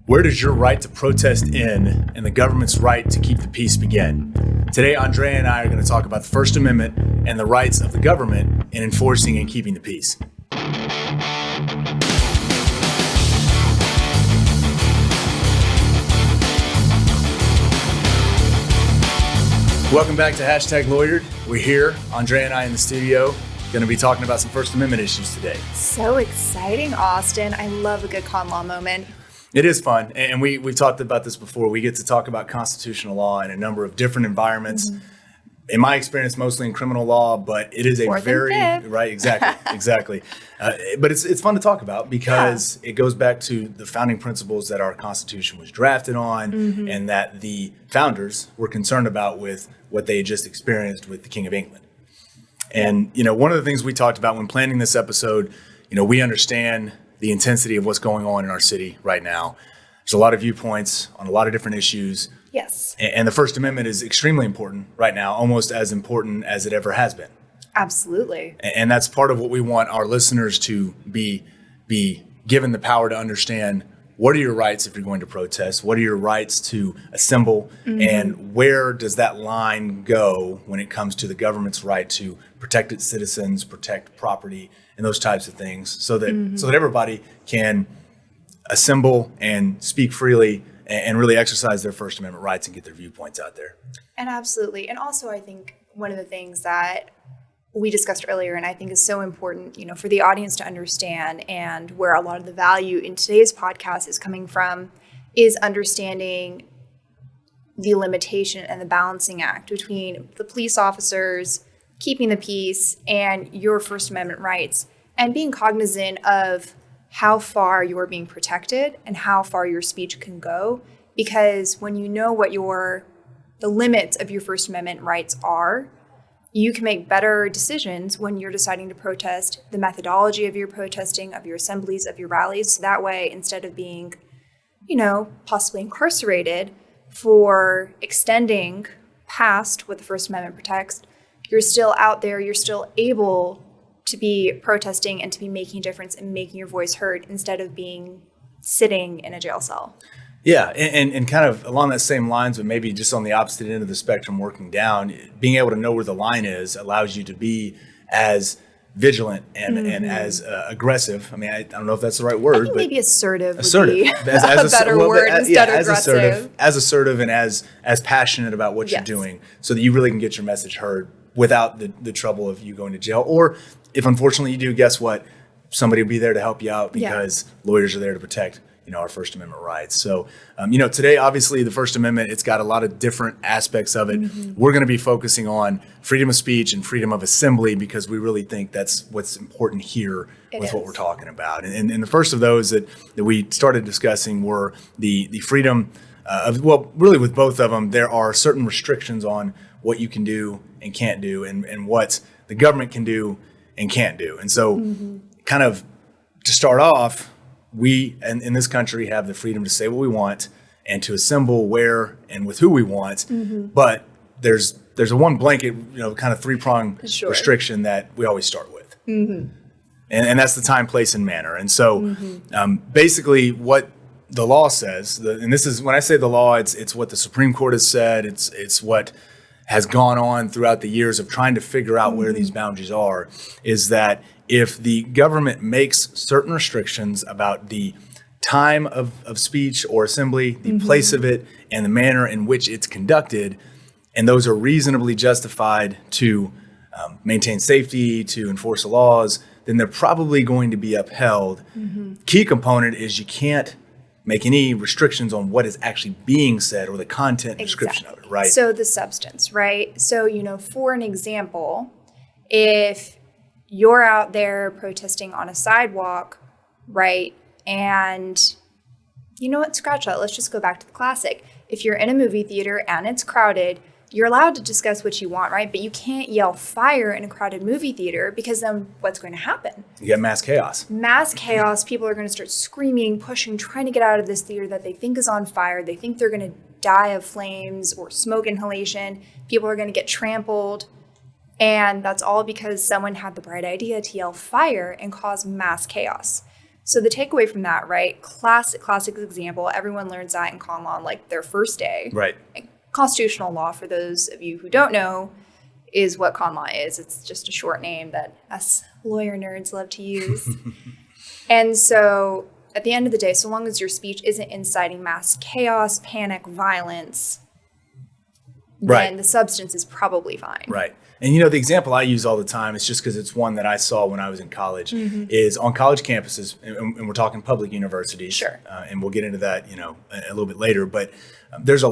Where does your right to protest end and the government's right to keep the peace begin? Today, Andrea and I are going to talk about the First Amendment and the rights of the government in enforcing and keeping the peace. Welcome back to #Lawyered. We're here, Andrea and I in the studio, going to be talking about some First Amendment issues today. So exciting, Austin. I love a good con law moment. It is fun, and we've talked about this before. We get to talk about constitutional law in a number of different environments. Mm-hmm. In my experience, mostly in criminal law, but it is Fourth and fifth. Right, exactly. But it's fun to talk about because it goes back to the founding principles that our Constitution was drafted on, and that the founders were concerned about with what they had just experienced with the King of England. And one of the things we talked about when planning this episode, we understand the intensity of what's going on in our city right now. There's a lot of viewpoints on a lot of different issues. Yes. And the First Amendment is extremely important right now, almost as important as it ever has been. Absolutely. And that's part of what we want our listeners to be given the power to understand. What are your rights if you're going to protest? What are your rights to assemble? And where does that line go when it comes to the government's right to protect its citizens, protect property, and those types of things, so that everybody can assemble and speak freely and really exercise their First Amendment rights and get their viewpoints out there. And absolutely. And also, I think one of the things that we discussed earlier, and I think is so important, for the audience to understand, and where a lot of the value in today's podcast is coming from, is understanding the limitation and the balancing act between the police officers keeping the peace and your First Amendment rights, and being cognizant of how far you're being protected and how far your speech can go. Because when you know what the limits of your First Amendment rights are, you can make better decisions when you're deciding to protest, the methodology of your protesting, of your assemblies, of your rallies. So that way, instead of being, possibly incarcerated for extending past what the First Amendment protects, you're still out there, you're still able to be protesting and to be making a difference and making your voice heard instead of being sitting in a jail cell. Yeah, and kind of along that same lines, but maybe just on the opposite end of the spectrum, working down, being able to know where the line is allows you to be as vigilant and as aggressive. I mean, I don't know if that's the right word, but maybe assertive would be a better word instead of aggressive. As assertive and as passionate about what you're doing, so that you really can get your message heard without the trouble of you going to jail. Or if unfortunately you do, guess what? Somebody will be there to help you out because lawyers are there to protect our First Amendment rights. So, today, obviously, the First Amendment, it's got a lot of different aspects of it. We're going to be focusing on freedom of speech and freedom of assembly because we really think that's what's important here with what we're talking about. And the first of those that we started discussing were the freedom really with both of them, there are certain restrictions on what you can do and can't do and what the government can do and can't do. And so kind of to start off, we in this country have the freedom to say what we want and to assemble where and with who we want. But there's a one blanket, kind of three-prong restriction that we always start with. And that's the time, place, and manner. And so basically what the law says, and this is when I say the law, it's what the Supreme Court has said. It's what has gone on throughout the years of trying to figure out where these boundaries are, is that if the government makes certain restrictions about the time of speech or assembly, the place of it, and the manner in which it's conducted, and those are reasonably justified to maintain safety, to enforce the laws, then they're probably going to be upheld. Key component is you can't make any restrictions on what is actually being said or the content description of it, right? So the substance, right? So, for an example, if you're out there protesting on a sidewalk, right? And you know what? Scratch that. Let's just go back to the classic. If you're in a movie theater and it's crowded, you're allowed to discuss what you want, right? But you can't yell fire in a crowded movie theater because then what's going to happen? You get mass chaos. Mass chaos. People are going to start screaming, pushing, trying to get out of this theater that they think is on fire. They think they're going to die of flames or smoke inhalation. People are going to get trampled. And that's all because someone had the bright idea to yell fire and cause mass chaos. So the takeaway from that, right? Classic example. Everyone learns that in con law, like their first day. Right. Constitutional law, for those of you who don't know, is what con law is. It's just a short name that us lawyer nerds love to use. And so at the end of the day, so long as your speech isn't inciting mass chaos, panic, violence, then the substance is probably fine. Right. And, you know, the example I use all the time, it's just because it's one that I saw when I was in college, is on college campuses, and we're talking public universities. Sure. And we'll get into that, you know, a little bit later. But there's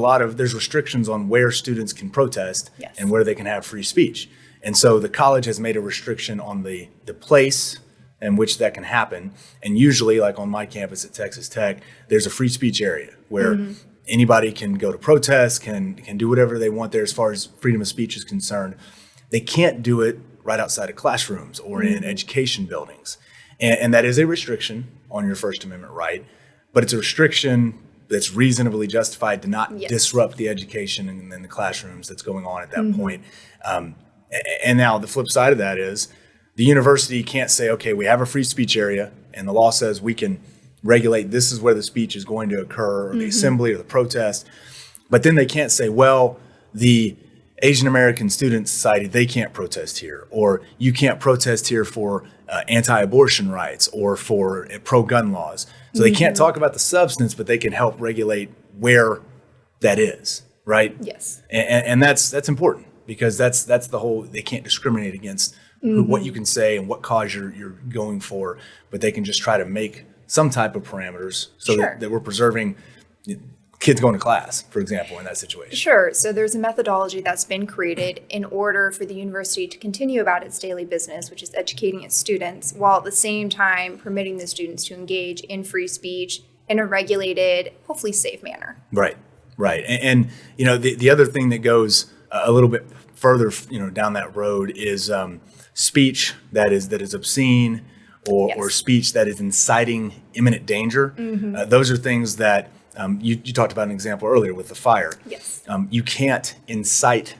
restrictions on where students can protest and where they can have free speech. And so the college has made a restriction on the place in which that can happen. And usually, like on my campus at Texas Tech, there's a free speech area where anybody can go to protest, can do whatever they want there as far as freedom of speech is concerned. They can't do it right outside of classrooms or in education buildings. And that is a restriction on your First Amendment right, but it's a restriction that's reasonably justified to not disrupt the education and the classrooms that's going on at that point. And now the flip side of that is the university can't say, okay, we have a free speech area and the law says we can regulate, this is where the speech is going to occur, or the assembly or the protest. But then they can't say, well, the Asian American Student Society, they can't protest here, or you can't protest here for anti-abortion rights or for pro-gun laws. So they can't talk about the substance, but they can help regulate where that is, right? Yes. And that's important, because that's the whole, they can't discriminate against what you can say and what cause you're going for, but they can just try to make some type of parameters so that we're preserving kids going to class, for example, in that situation. Sure. So there's a methodology that's been created in order for the university to continue about its daily business, which is educating its students, while at the same time permitting the students to engage in free speech in a regulated, hopefully safe manner. Right. And you know, the other thing that goes a little bit further, you know, down that road is speech that is obscene or speech that is inciting imminent danger. Those are things that you talked about an example earlier with the fire. Yes. You can't incite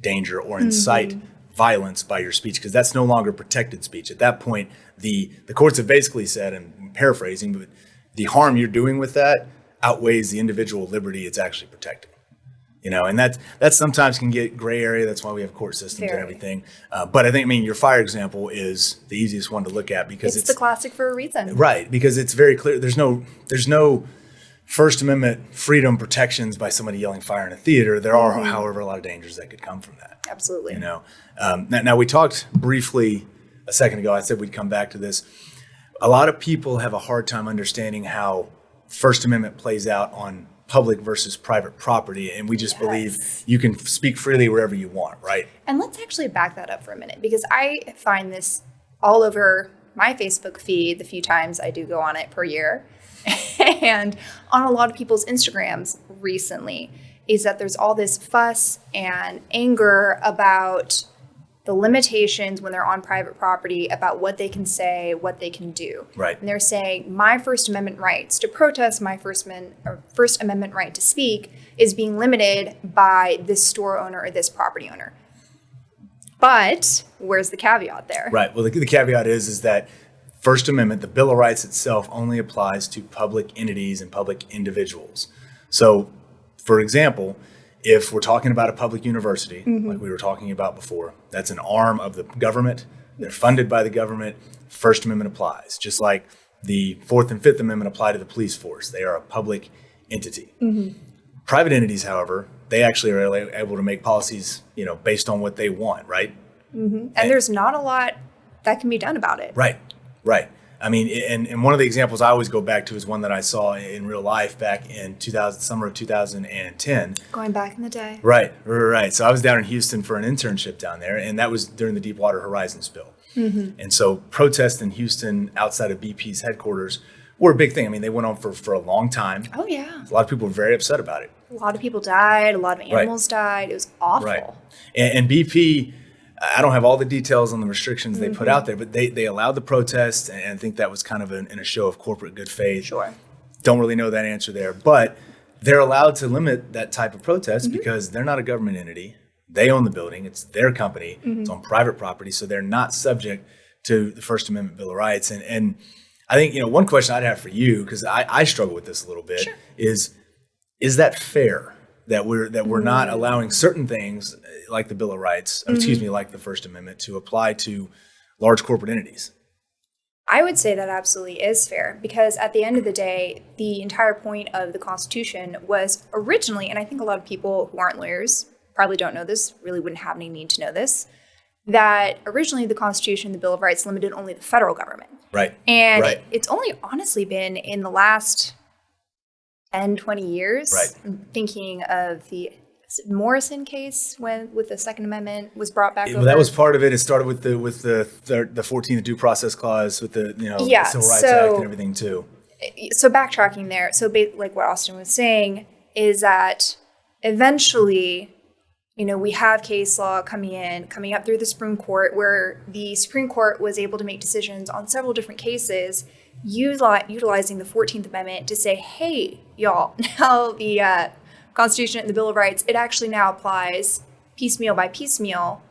danger or incite violence by your speech, because that's no longer protected speech. At that point, the courts have basically said, and I'm paraphrasing, but the harm you're doing with that outweighs the individual liberty it's actually protecting. You know, and that sometimes can get gray area. That's why we have court systems and everything. But I think, your fire example is the easiest one to look at, because it's the classic for a reason. Right, because it's very clear. There's no First Amendment freedom protections by somebody yelling fire in a theater. There are, however, a lot of dangers that could come from that. Absolutely. You know, now we talked briefly a second ago. I said we'd come back to this. A lot of people have a hard time understanding how First Amendment plays out on public versus private property, and we just believe you can speak freely wherever you want, right? And let's actually back that up for a minute, because I find this all over my Facebook feed the few times I do go on it per year, and on a lot of people's Instagrams recently, is that there's all this fuss and anger about the limitations when they're on private property, about what they can say, what they can do. Right. And they're saying my First Amendment rights to protest, my First Amendment right to speak is being limited by this store owner or this property owner. But where's the caveat there? Right. Well, the caveat is that First Amendment, the Bill of Rights itself, only applies to public entities and public individuals. So, for example, if we're talking about a public university, like we were talking about before, that's an arm of the government. They're funded by the government. First Amendment applies. Just like the Fourth and Fifth Amendment apply to the police force. They are a public entity. Private entities, however, they actually are able to make policies, based on what they want, right? And there's not a lot that can be done about it. Right. I mean, and one of the examples I always go back to is one that I saw in real life back in summer of 2010. Going back in the day. Right. So I was down in Houston for an internship down there, and that was during the Deepwater Horizon spill. And so protests in Houston outside of BP's headquarters were a big thing. I mean, they went on for a long time. Oh, yeah. A lot of people were very upset about it. A lot of people died. A lot of animals died. It was awful. Right. And BP... I don't have all the details on the restrictions they put out there, but they allowed the protests, and I think that was kind of in a show of corporate good faith. Sure. Don't really know that answer there, but they're allowed to limit that type of protest because they're not a government entity. They own the building. It's their company. It's on private property, so they're not subject to the First Amendment Bill of Rights. And I think, one question I'd have for you, because I struggle with this a little bit, Sure. is that fair that we're not allowing certain things like the Bill of Rights, like the First Amendment, to apply to large corporate entities? I would say that absolutely is fair, because at the end of the day, the entire point of the Constitution was originally, and I think a lot of people who aren't lawyers probably don't know this, really wouldn't have any need to know this, that originally the Constitution, the Bill of Rights, limited only the federal government. Right. And right. it's only honestly been in the last 10, 20 years. Right. I'm thinking of the Morrison case with the Second Amendment was brought back. Well, that was part of it. It started with the 14th Due Process Clause, with the the Civil Rights Act and everything too. So backtracking there, like what Austin was saying is that eventually, we have case law coming up through the Supreme Court, where the Supreme Court was able to make decisions on several different cases, utilizing the 14th Amendment to say, hey, y'all, now the Constitution and the Bill of Rights, it actually now applies piecemeal by piecemeal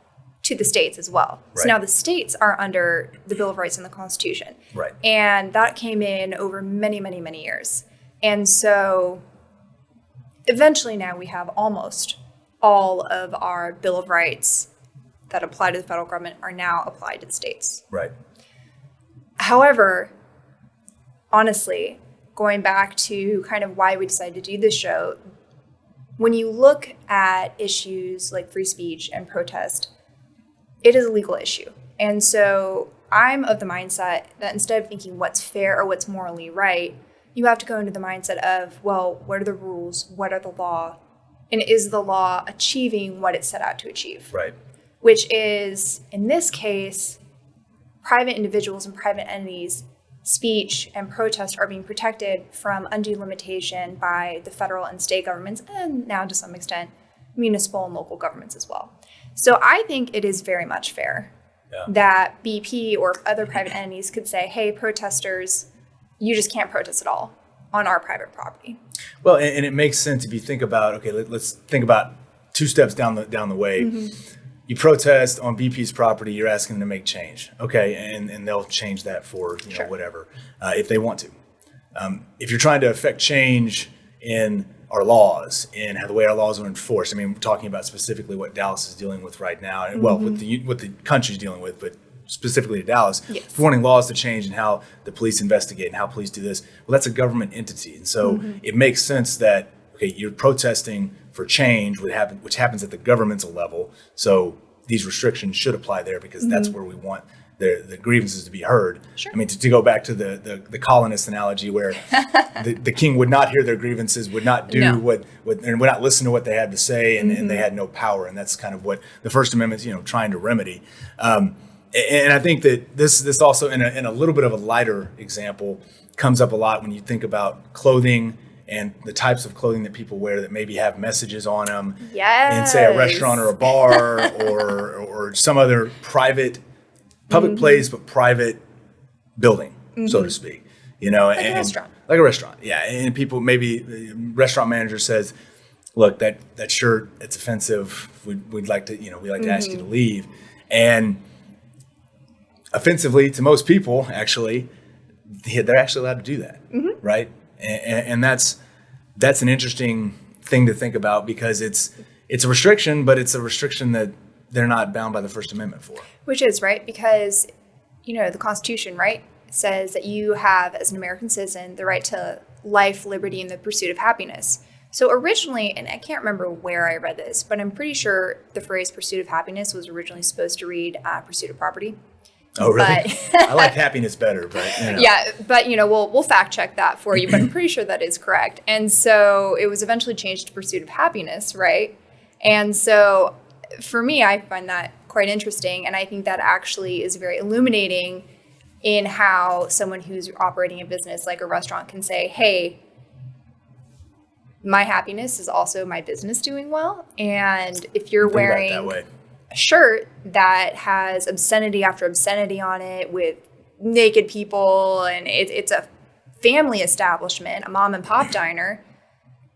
to the states as well. Right. So now the states are under the Bill of Rights and the Constitution. Right. And that came in over many, many, many years. And so eventually now we have almost all of our Bill of Rights that apply to the federal government are now applied to the states. Right. However, honestly, going back to kind of why we decided to do this show, when you look at issues like free speech and protest, it is a legal issue. And so I'm of the mindset that instead of thinking what's fair or what's morally right, you have to go into the mindset of, well, what are the rules? What are the law? And is the law achieving what it set out to achieve? Right. Which is, in this case, private individuals and private entities' speech and protest are being protected from undue limitation by the federal and state governments, and now to some extent, municipal and local governments as well. So I think it is very much fair that BP or other private entities could say, hey, protesters, you just can't protest at all on our private property. Well, and it makes sense if you think about, okay, let's think about two steps down the way. Mm-hmm. You protest on BP's property, you're asking them to make change. Okay, and they'll change that for sure. whatever, if they want to. If you're trying to affect change in our laws and how the way our laws are enforced, I mean, we're talking about specifically what Dallas is dealing with right now, and well, what the country's dealing with, but specifically to Dallas, yes. wanting laws to change and how the police investigate and how police do this. Well, that's a government entity. And so it makes sense that, okay, you're protesting for change, which happens at the governmental level. So these restrictions should apply there, because that's where we want the grievances to be heard. Sure. I mean, to go back to the colonist analogy, where the king would not hear their grievances, would not do what and would not listen to what they had to say, and they had no power. And that's kind of what the First Amendment is, trying to remedy. And I think that this also, in a little bit of a lighter example, comes up a lot when you think about clothing and the types of clothing that people wear that maybe have messages on them. Yes. In, say, a restaurant or a bar or some other public place, but private building, so to speak. Like a restaurant. Like a restaurant, yeah. And people, maybe the restaurant manager says, look, that shirt, it's offensive. We'd like to, we'd like to ask you to leave. And offensively to most people, actually, they're actually allowed to do that, right? And that's an interesting thing to think about, because it's a restriction, but it's a restriction that they're not bound by the First Amendment for. Which is right, because the Constitution, right, says that you have, as an American citizen, the right to life, liberty, and the pursuit of happiness. So originally, and I can't remember where I read this, but I'm pretty sure the phrase "pursuit of happiness" was originally supposed to read "pursuit of property." Oh, really? I like happiness better, but yeah, but we'll fact check that for you, but I'm pretty sure that is correct. And so it was eventually changed to pursuit of happiness, right? And so for me, I find that quite interesting, and I think that actually is very illuminating in how someone who's operating a business like a restaurant can say, hey, my happiness is also my business doing well. And if you're wearing a shirt that has obscenity after obscenity on it with naked people, and it's a family establishment, a mom and pop diner,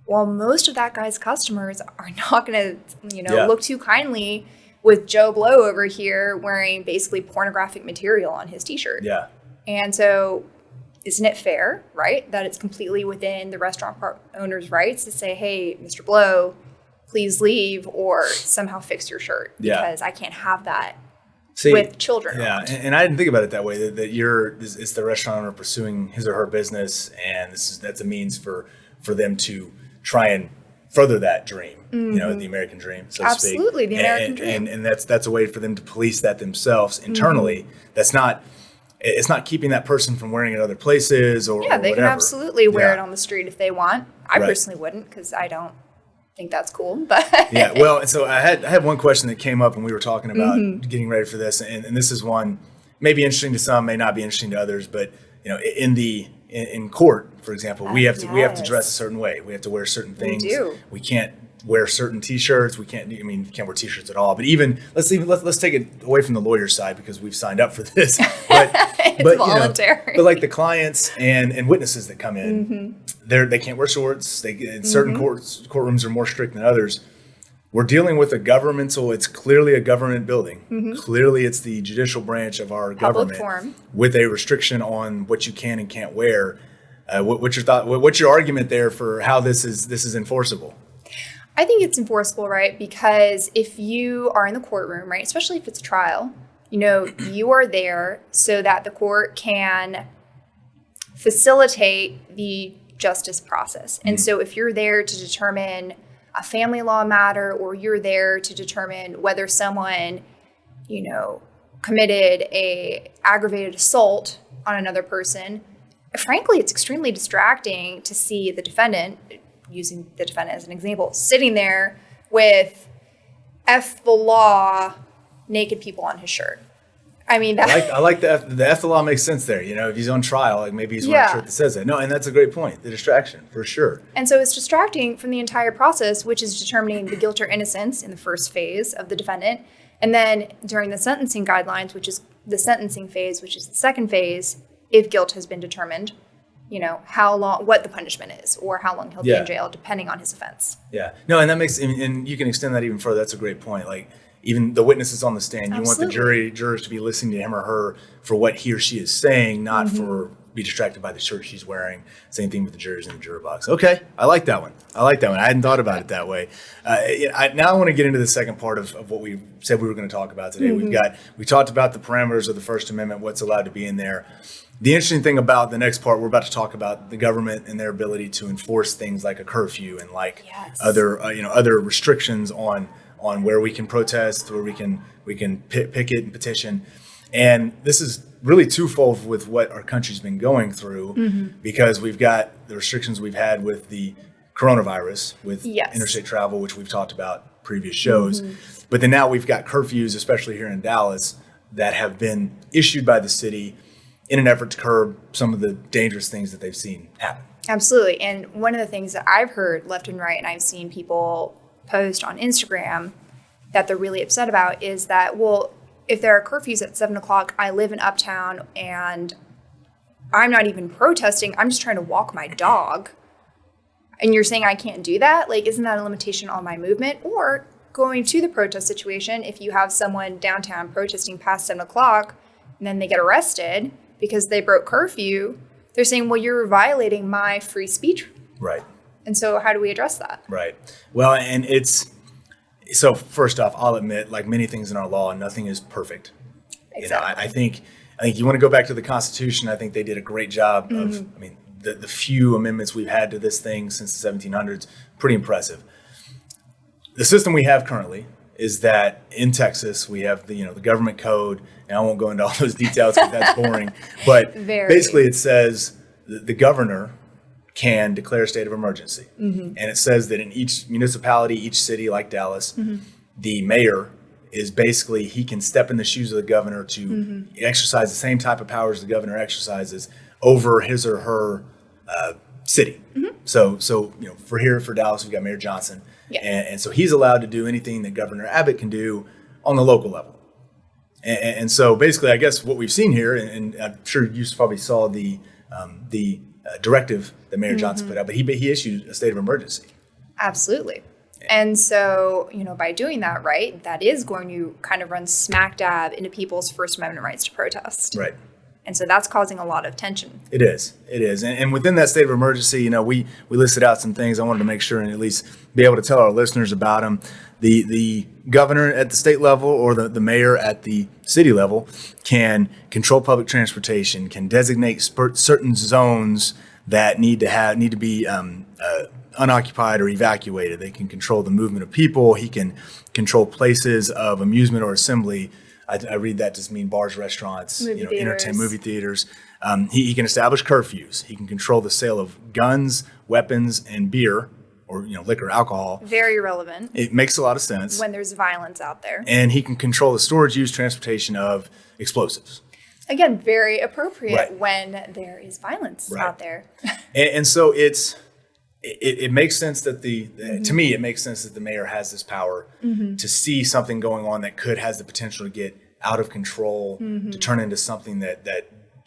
well, most of that guy's customers are not going to, look too kindly with Joe Blow over here wearing basically pornographic material on his t-shirt. Yeah. And so isn't it fair, right, that it's completely within the restaurant owner's rights to say, hey, Mr. Blow, please leave or somehow fix your shirt because I can't have that with children. Yeah, and I didn't think about it that way, that it's the restaurant owner pursuing his or her business, and that's a means for them to try and further that dream, the American dream, so to speak. Absolutely, the American dream. And that's a way for them to police that themselves internally. It's not keeping that person from wearing it other places or they whatever. can absolutely wear it on the street if they want. I personally wouldn't because I don't think that's cool. But well, and so I had one question that came up when we were talking about getting ready for this, and this is one may be interesting to some, may not be interesting to others, but in court, for example, we have to dress a certain way. We have to wear certain things. We do. We can't wear certain T-shirts. You can't wear T-shirts at all. But let's take it away from the lawyer side because we've signed up for this. But it's voluntary. But like the clients and witnesses that come in, they can't wear shorts. Certain courtrooms are more strict than others. We're dealing with it's clearly a government building. Clearly it's the judicial branch of our government form. With a restriction on what you can and can't wear. What's your thought? What's your argument there for how this is enforceable? I think it's enforceable, right? Because if you are in the courtroom, right, especially if it's a trial, you are there so that the court can facilitate the justice process. And so if you're there to determine a family law matter, or you're there to determine whether someone, committed a aggravated assault on another person, frankly, it's extremely distracting to see the defendant, using the defendant as an example, sitting there with F the law, naked people on his shirt. I mean, I like the F the law makes sense there. If he's on trial, like maybe he's wearing a shirt that says that. No, and that's a great point. The distraction, for sure. And so it's distracting from the entire process, which is determining the guilt or innocence in the first phase of the defendant. And then during the sentencing guidelines, which is the sentencing phase, which is the second phase, if guilt has been determined, how long, what the punishment is, or how long he'll be in jail, depending on his offense. Yeah. No, and and you can extend that even further. That's a great point. Like, even the witnesses on the stand, you want the jurors to be listening to him or her for what he or she is saying, not for be distracted by the shirt she's wearing. Same thing with the jurors in the juror box. Okay, I like that one. I hadn't thought about it that way. Now I want to get into the second part of what we said we were going to talk about today. We talked about the parameters of the First Amendment, what's allowed to be in there. The interesting thing about the next part, we're about to talk about the government and their ability to enforce things like a curfew and other restrictions on where we can protest, where we can picket and petition. And this is really twofold with what our country's been going through, because we've got the restrictions we've had with the coronavirus, with interstate travel, which we've talked about previous shows. But then now we've got curfews, especially here in Dallas, that have been issued by the city in an effort to curb some of the dangerous things that they've seen happen. Absolutely. And one of the things that I've heard left and right, and I've seen people post on Instagram that they're really upset about, is that, well, if there are curfews at 7 o'clock, I live in Uptown and I'm not even protesting, I'm just trying to walk my dog. And you're saying I can't do that? Like, isn't that a limitation on my movement? Or going to the protest situation, if you have someone downtown protesting past 7 o'clock and then they get arrested because they broke curfew, they're saying, well, you're violating my free speech. Right. And so how do we address that? Right. Well, and so first off, I'll admit, like many things in our law, nothing is perfect. Exactly. I think you want to go back to the Constitution. I think they did a great job of, the few amendments we've had to this thing since the 1700s, pretty impressive. The system we have currently is that in Texas, we have the government code, and I won't go into all those details because that's boring, but basically it says the governor can declare a state of emergency. And it says that in each municipality, each city like Dallas, the mayor is basically, he can step in the shoes of the governor to exercise the same type of powers the governor exercises over his or her city. So for Dallas, we've got Mayor Johnson. And so he's allowed to do anything that Governor Abbott can do on the local level. And so basically, I guess what we've seen here, and I'm sure you probably saw the directive that Mayor Johnson put out, but he issued a state of emergency. Absolutely. And so, by doing that, right, that is going to kind of run smack dab into people's First Amendment rights to protest. Right. And so that's causing a lot of tension. It is. And within that state of emergency, we listed out some things I wanted to make sure and at least be able to tell our listeners about them. The governor at the state level or the mayor at the city level can control public transportation, can designate certain zones that need to be unoccupied or evacuated. They can control the movement of people. He can control places of amusement or assembly. I read that to mean bars, restaurants, entertainment, movie theaters. He can establish curfews. He can control the sale of guns, weapons, and beer, or liquor, alcohol. Very relevant. It makes a lot of sense when there's violence out there. And he can control the storage, use, transportation of explosives. Again, very appropriate right. when there is violence right. out there. and so it makes sense that to me, it makes sense that the mayor has this power to see something going on that has the potential to get out of control, to turn into something that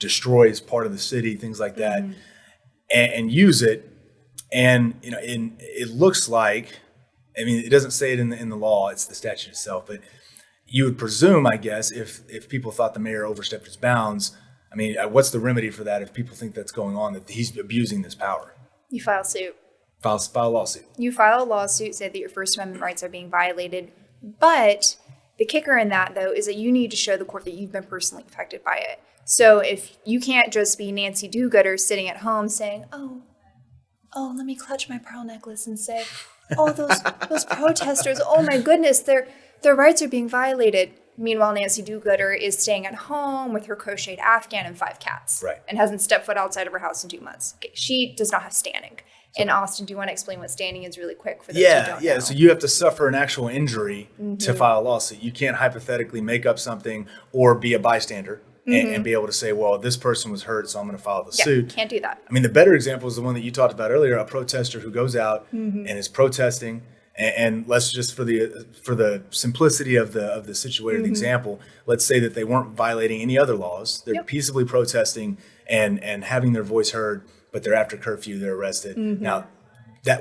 destroys part of the city, things like that, and use it. And it looks like, it doesn't say it in the law; it's the statute itself. But you would presume, I guess, if people thought the mayor overstepped his bounds, what's the remedy for that? If people think that's going on, that he's abusing this power, you file suit. File a lawsuit. You file a lawsuit, say that your First Amendment rights are being violated. But the kicker in that, though, is that you need to show the court that you've been personally affected by it. So if you can't just be Nancy Do-Gooder sitting at home saying, oh, let me clutch my pearl necklace and say, oh, those protesters, oh my goodness, their rights are being violated. Meanwhile, Nancy Do-Gooder is staying at home with her crocheted Afghan and 5 cats. Right. And hasn't stepped foot outside of her house in 2 months. Okay, she does not have standing. And Austin, do you want to explain what standing is really quick for those who don't know? So you have to suffer an actual injury to file a lawsuit. You can't hypothetically make up something or be a bystander and be able to say, well, this person was hurt, so I'm going to file the suit. Can't do that. The better example is the one that you talked about earlier, a protester who goes out and is protesting. And let's just for the simplicity of the situated example, let's say that they weren't violating any other laws. They're peaceably protesting and having their voice heard, but they're after curfew, they're arrested. Now,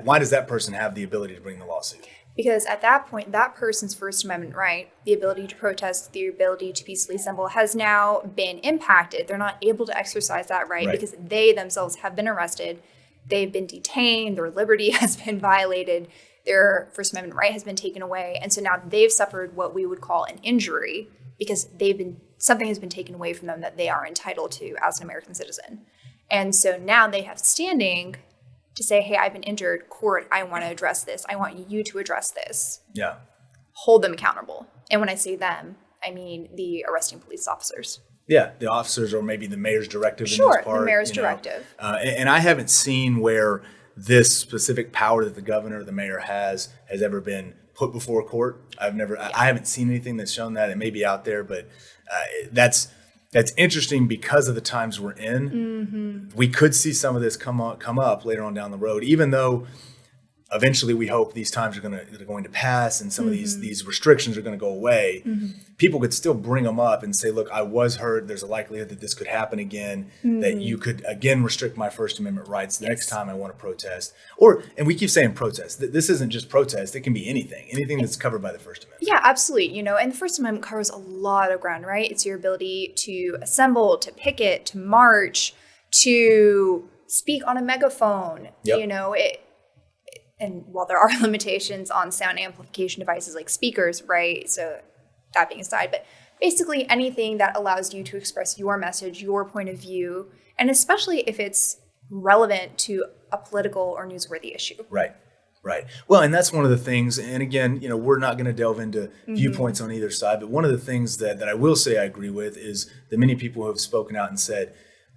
why does that person have the ability to bring the lawsuit? Because at that point, that person's First Amendment right, the ability to protest, the ability to peacefully assemble, has now been impacted. They're not able to exercise that right because they themselves have been arrested. They've been detained. Their liberty has been violated. Their First Amendment right has been taken away. And so now they've suffered what we would call an injury because something has been taken away from them that they are entitled to as an American citizen. And so now they have standing to say, hey, I've been injured. Court, I want to address this. I want you to address this. Yeah. Hold them accountable. And when I say them, I mean the arresting police officers. Yeah, the officers or maybe the mayor's directive in this part. Sure, the mayor's directive. And I haven't seen where this specific power that the governor or the mayor has ever been put before a court. I haven't seen anything that's shown that. It may be out there, but that's interesting because of the times we're in. We could see some of this come up later on down the road, even though eventually we hope these times are going to pass and some of these restrictions are going to go away. People could still bring them up and say, look, I was hurt. There's a likelihood that this could happen again, that you could again restrict my First Amendment rights the next time I want to protest. And we keep saying protest. This isn't just protest. It can be anything that's covered by the First Amendment. Yeah, absolutely. And the First Amendment covers a lot of ground, right? It's your ability to assemble, to picket, to march, to speak on a megaphone. Yep. And while there are limitations on sound amplification devices like speakers, right? So that being aside, but basically anything that allows you to express your message, your point of view, and especially if it's relevant to a political or newsworthy issue. Right. Well, and that's one of the things, and again, we're not going to delve into viewpoints on either side, but one of the things that I will say I agree with is that many people who have spoken out and said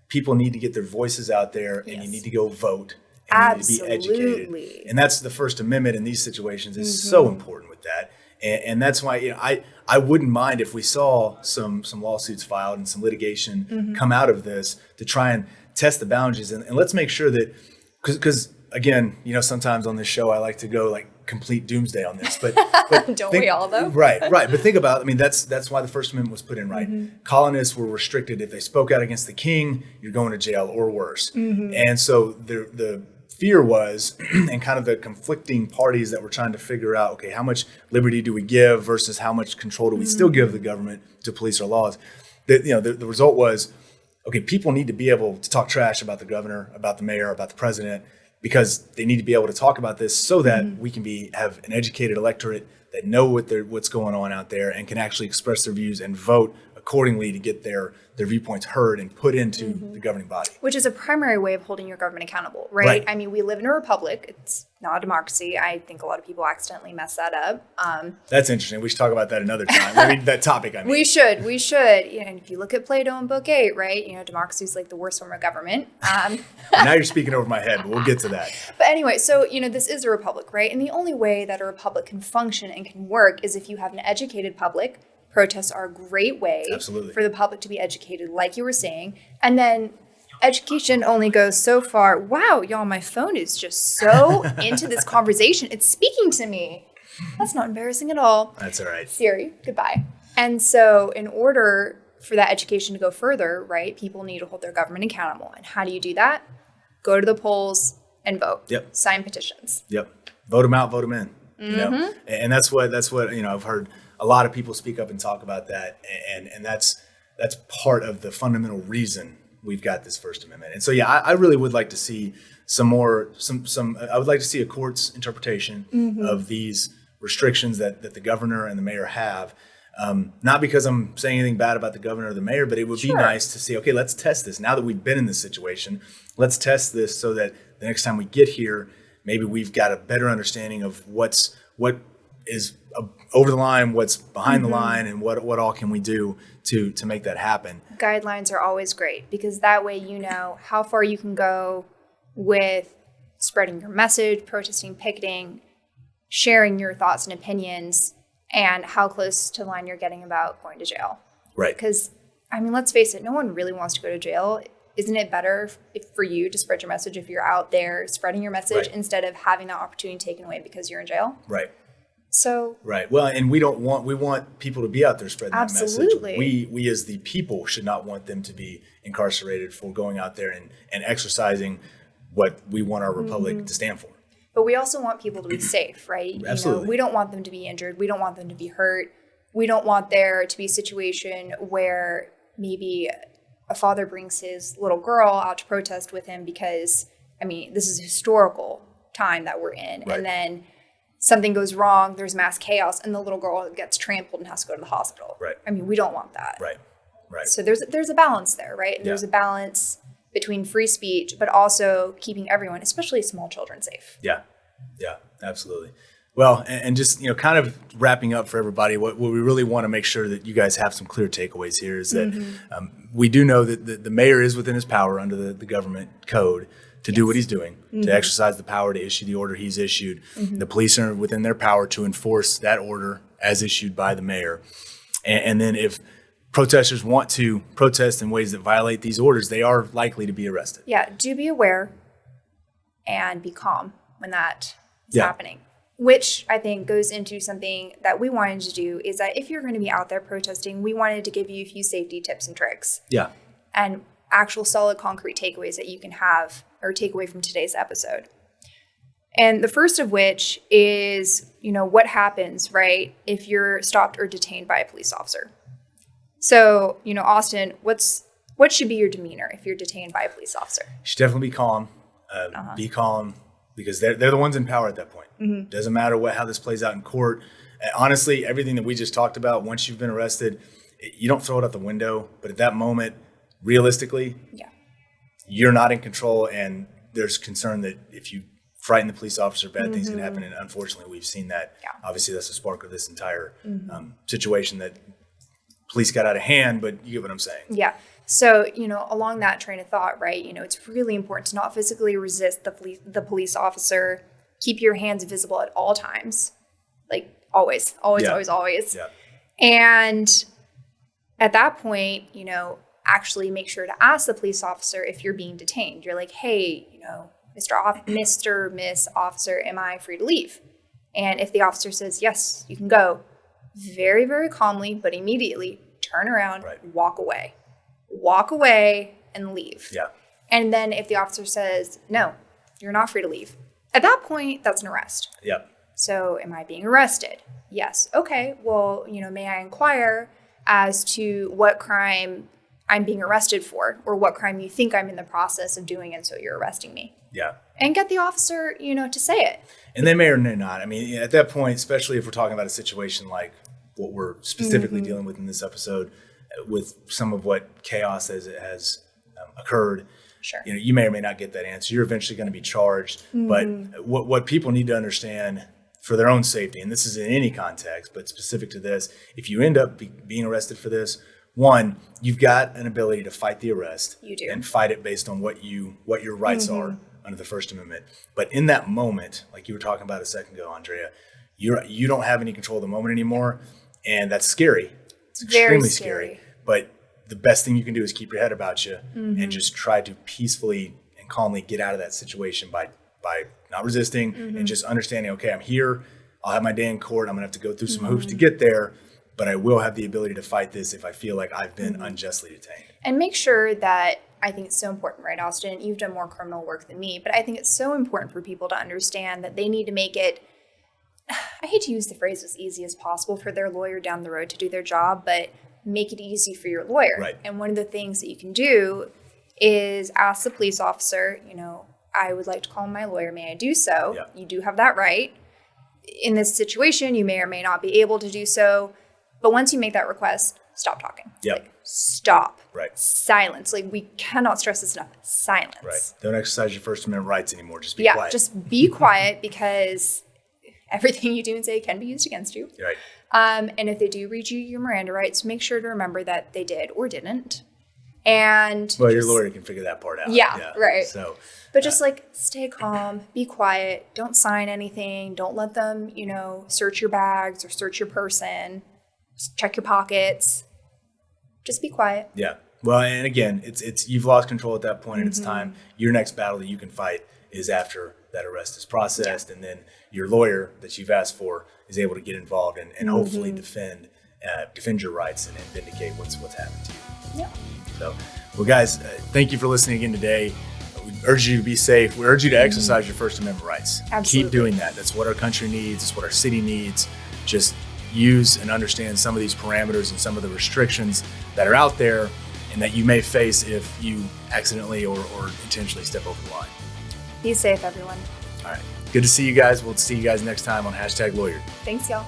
people need to get their voices out there and you need to go vote. And need to be educated. And that's the First Amendment in these situations is so important with that. And that's why I wouldn't mind if we saw some lawsuits filed and some litigation come out of this to try and test the boundaries. And let's make sure that, because again, sometimes on this show I like to go like complete doomsday on this, but we all though? Right. But think about, that's why the First Amendment was put in, right? Colonists were restricted. If they spoke out against the king, you're going to jail or worse. And so the fear was, and kind of the conflicting parties that were trying to figure out, okay, how much liberty do we give versus how much control do we still give the government to police our laws? The result was, okay, people need to be able to talk trash about the governor, about the mayor, about the president, because they need to be able to talk about this so that we can have an educated electorate that know what's going on out there and can actually express their views and vote accordingly to get their viewpoints heard and put into the governing body. Which is a primary way of holding your government accountable, right? I mean, we live in a republic. It's not a democracy. I think a lot of people accidentally mess that up. That's interesting. We should talk about that another time. I mean, that topic, I mean. We should. You know, if you look at Plato in Book 8, right, you know, democracy is like the worst form of government. Now you're speaking over my head, but we'll get to that. But anyway, so, you know, this is a republic, right? And the only way that a republic can function and can work is if you have an educated public. Protests are a great way for the public to be educated, like you were saying. And then education only goes so far. Wow, y'all, my phone is just so into this conversation. It's speaking to me. That's not embarrassing at all. That's all right. Siri, goodbye. And so in order for that education to go further, right, people need to hold their government accountable. And how do you do that? Go to the polls and vote. Yep. Sign petitions. Yep. Vote them out, vote them in. You know, and that's what you know. I've heard a lot of people speak up and talk about that, and that's part of the fundamental reason we've got this First Amendment. And so, yeah, I really would like to see some I would like to see a court's interpretation of these restrictions that the governor and the mayor have. Not because I'm saying anything bad about the governor or the mayor, but it would be nice to see, okay, let's test this. Now that we've been in this situation, let's test this so that the next time we get here, maybe we've got a better understanding of what is over the line, what's behind the line, and what all can we do to make that happen. Guidelines are always great because that way you know how far you can go with spreading your message, protesting, picketing, sharing your thoughts and opinions, and how close to the line you're getting about going to jail. Right. Because, I mean, let's face it, no one really wants to go to jail. Isn't it better for you to spread your message if you're out there spreading your message instead of having that opportunity taken away because you're in jail? Right. So right. Well, and we want people to be out there spreading that message. Absolutely. We as the people should not want them to be incarcerated for going out there and exercising what we want our republic to stand for. But we also want people to be safe, right? Absolutely. You know, we don't want them to be injured. We don't want them to be hurt. We don't want there to be a situation where maybe a father brings his little girl out to protest with him because, I mean, this is a historical time that we're in. Right. And then something goes wrong, there's mass chaos, and the little girl gets trampled and has to go to the hospital. Right. I mean, we don't want that. Right. Right. So there's a balance there, right? And there's a balance between free speech, but also keeping everyone, especially small children, safe. Yeah. Yeah, absolutely. Well, and just, you know, kind of wrapping up for everybody, what we really want to make sure that you guys have some clear takeaways here is that we do know that the mayor is within his power under the government code to do what he's doing, to exercise the power to issue the order he's issued. The police are within their power to enforce that order as issued by the mayor. And then if protesters want to protest in ways that violate these orders, they are likely to be arrested. Yeah, do be aware and be calm when that is happening. Which I think goes into something that we wanted to do is that if you're going to be out there protesting, we wanted to give you a few safety tips and tricks. Yeah. And actual solid concrete takeaways that you can have or take away from today's episode. And the first of which is, you know, what happens, right, if you're stopped or detained by a police officer. So, you know, Austin, what should be your demeanor if you're detained by a police officer? You should definitely be calm. Be calm. Because they're the ones in power at that point. Doesn't matter how this plays out in court. And honestly, everything that we just talked about, once you've been arrested, you don't throw it out the window. But at that moment, realistically, you're not in control. And there's concern that if you frighten the police officer, bad things can happen. And unfortunately, we've seen that. Obviously, that's the spark of this entire situation that police got out of hand. But you get what I'm saying. Yeah. So, you know, along that train of thought, right, you know, it's really important to not physically resist the police officer. Keep your hands visible at all times. Like always. Yeah. And at that point, you know, actually make sure to ask the police officer if you're being detained. You're like, hey, you know, Miss Officer, am I free to leave? And if the officer says, yes, you can go, very, very calmly, but immediately turn around, walk away and leave. Yeah. And then if the officer says, no, you're not free to leave. At that point, that's an arrest. Yeah. So am I being arrested? Yes. Okay. Well, you know, may I inquire as to what crime I'm being arrested for, or what crime you think I'm in the process of doing, and so you're arresting me. Yeah. And get the officer, to say it. And they may or may not. I mean, at that point, especially if we're talking about a situation like what we're specifically dealing with in this episode, with some of what chaos has occurred, sure, you may or may not get that answer. You're eventually going to be charged. But what people need to understand for their own safety, and this is in any context, but specific to this, if you end up being arrested for this, one, you've got an ability to fight the arrest. You do. And fight it based on what your rights are under the First Amendment. But in that moment, like you were talking about a second ago, Andrea, you don't have any control of the moment anymore, and that's scary. It's extremely scary. But the best thing you can do is keep your head about you and just try to peacefully and calmly get out of that situation by not resisting and just understanding, okay, I'm here. I'll have my day in court. I'm going to have to go through some hoops to get there, but I will have the ability to fight this if I feel like I've been unjustly detained. And make sure that, I think it's so important, right, Austin? You've done more criminal work than me, but I think it's so important for people to understand that they need to make it, I hate to use the phrase as easy as possible for their lawyer down the road to do their job, but make it easy for your lawyer. Right. And one of the things that you can do is ask the police officer, I would like to call my lawyer. May I do so? Yeah. You do have that right. In this situation, you may or may not be able to do so. But once you make that request, stop talking. Yep. Stop. Right. Silence. We cannot stress this enough. Silence. Right. Don't exercise your First Amendment rights anymore. Just be quiet. Yeah, just be quiet, because everything you do and say can be used against you. Right. And if they do read you your Miranda rights, make sure to remember that they did or didn't. And your lawyer can figure that part out. Yeah, right. So, but just stay calm, be quiet, don't sign anything, don't let them, search your bags or search your person, check your pockets. Just be quiet. Yeah. Well, and again, it's you've lost control at that point, and it's time. Your next battle that you can fight is after that arrest is processed, and then your lawyer that you've asked for is able to get involved and hopefully defend your rights and vindicate what's happened to you. Yeah. So, well, guys, thank you for listening again today. We urge you to be safe. We urge you to exercise your First Amendment rights. Absolutely. Keep doing that. That's what our country needs. It's what our city needs. Just use and understand some of these parameters and some of the restrictions that are out there and that you may face if you accidentally or intentionally step over the line. Be safe, everyone. All right. Good to see you guys. We'll see you guys next time on #Lawyer. Thanks, y'all.